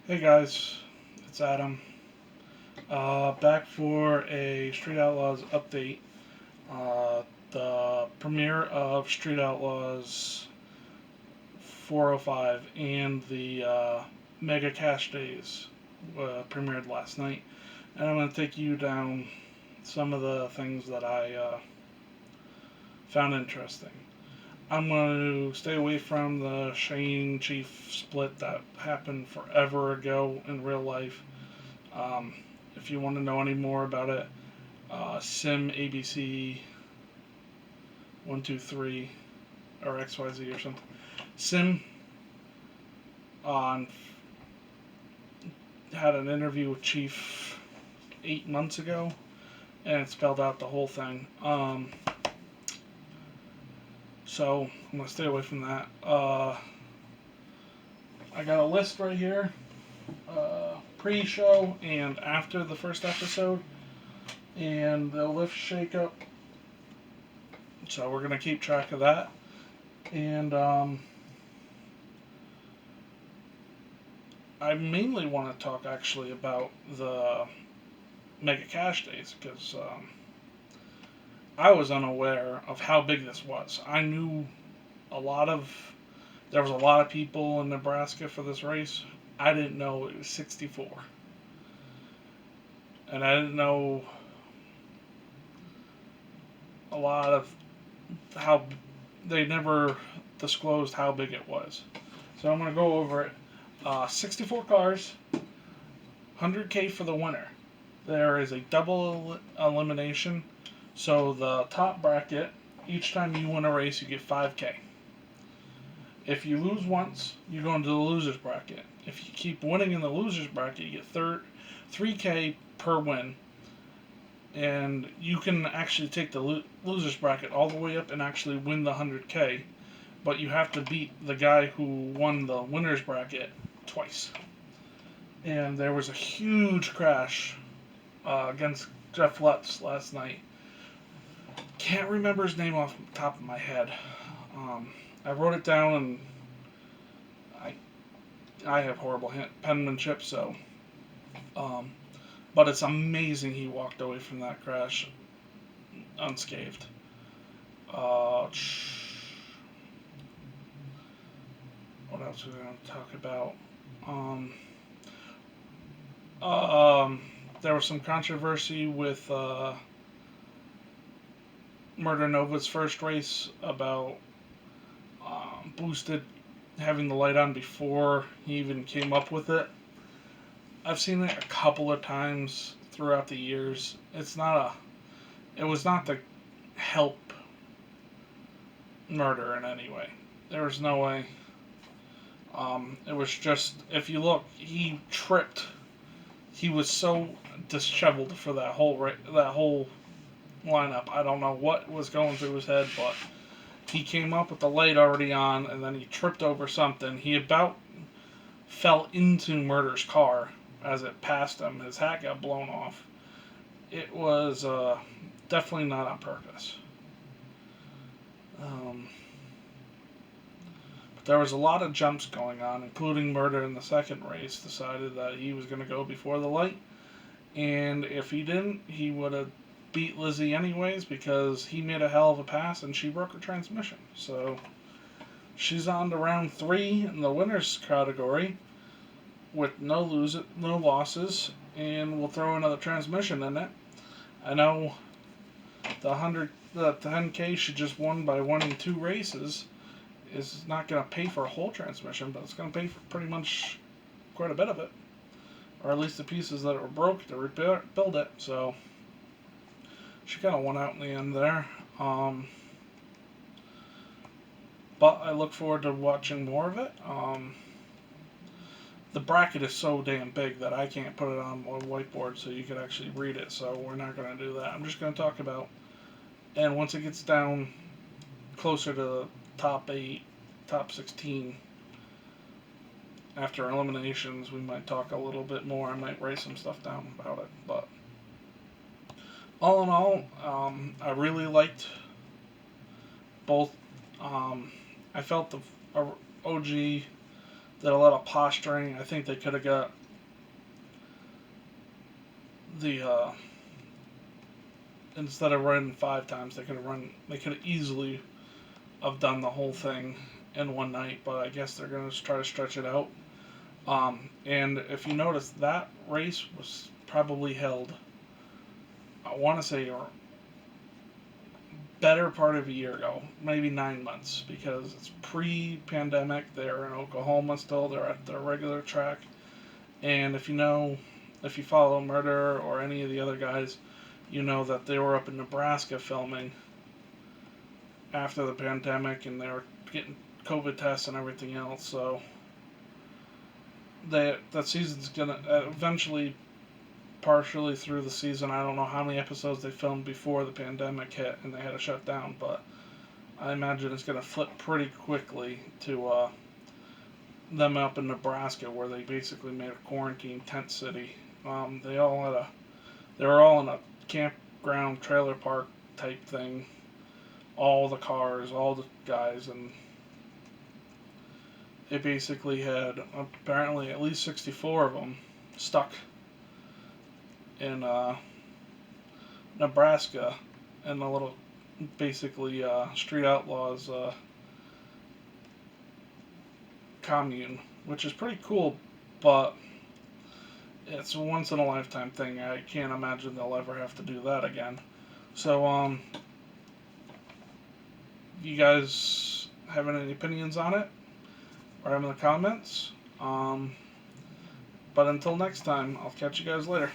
Hey guys, it's Adam. Back for a Street Outlaws update. Uh, the premiere of Street Outlaws 405 and the Mega Cash Days premiered last night. And I'm going to take you down some of the things that I found interesting. I'm going to stay away from the Shane Chief split that happened forever ago in real life. Um, if you want to know any more about it, Sim ABC 123 or XYZ or something. Sim on had an interview with Chief 8 months ago, and it spelled out the whole thing. So I'm gonna stay away from that. I got a list right here, pre-show and after the first episode, and the lift shakeup. So we're gonna keep track of that, and I mainly want to talk actually about the Mega Cash Days because I was unaware of how big this was. I knew a lot of there was a lot of people in Nebraska for this race. I didn't know it was 64, and I didn't know a lot of how they never disclosed how big it was. So I'm gonna go over it. 64 cars, 100K for the winner. There is a double elimination. So the top bracket, each time you win a race, you get 5K. If you lose once, you go into the losers bracket. If you keep winning in the losers bracket, you get 3K per win. And you can actually take the losers bracket all the way up and actually win the 100K. But you have to beat the guy who won the winners bracket twice. And there was a huge crash against Jeff Lutz last night. Can't remember his name off the top of my head. I wrote it down, and I have horrible penmanship, so. But it's amazing he walked away from that crash unscathed. What else are we going to talk about? Um, there was some controversy with Murder Nova's first race about boosted having the light on before he even came up with it. I've seen it a couple of times throughout the years. It was not to help murder in any way. There was no way. It was just, if you look, he tripped. He was so disheveled for that whole lineup. I don't know what was going through his head, but he came up with the light already on, and then he tripped over something. He about fell into Murder's car as it passed him. His hat got blown off. It was definitely not on purpose. But there was a lot of jumps going on, including Murder in the second race. Decided that he was going to go before the light, and if he didn't, he would have beat Lizzie anyways because he made a hell of a pass and she broke her transmission. So she's on to round 3 in the winners category with no losses, and we'll throw another transmission in it. I know the 10K she just won by winning 2 races is not going to pay for a whole transmission, but it's going to pay for pretty much quite a bit of it, or at least the pieces that were broke to rebuild it. So she kind of won out in the end there. But I look forward to watching more of it. The bracket is so damn big that I can't put it on a whiteboard so you could actually read it, so we're not going to do that. I'm just going to talk about, and once it gets down closer to the top 8, top 16, after eliminations, we might talk a little bit more. I might write some stuff down about it, but all in all, I really liked both. I felt the OG did a lot of posturing. I think they could have got the instead of running 5 times, they could have easily have done the whole thing in one night, but I guess they're going to try to stretch it out. And if you notice, that race was probably held, I want to say, a better part of a year ago, maybe 9 months, because it's pre-pandemic. They're in Oklahoma still. They're at their regular track, and if you follow Murder or any of the other guys, you know that they were up in Nebraska filming after the pandemic, and they were getting COVID tests and everything else. So that season's gonna eventually, partially through the season. I don't know how many episodes they filmed before the pandemic hit and they had to shut down, but I imagine it's gonna flip pretty quickly to them up in Nebraska, where they basically made a quarantine tent city. They were all in a campground trailer park type thing. All the cars, all the guys, and it basically had apparently at least 64 of them stuck in Nebraska in a little, basically, street outlaws commune, which is pretty cool, but it's a once in a lifetime thing. I can't imagine they'll ever have to do that again. So, you guys having any opinions on it? Write them in the comments. But until next time, I'll catch you guys later.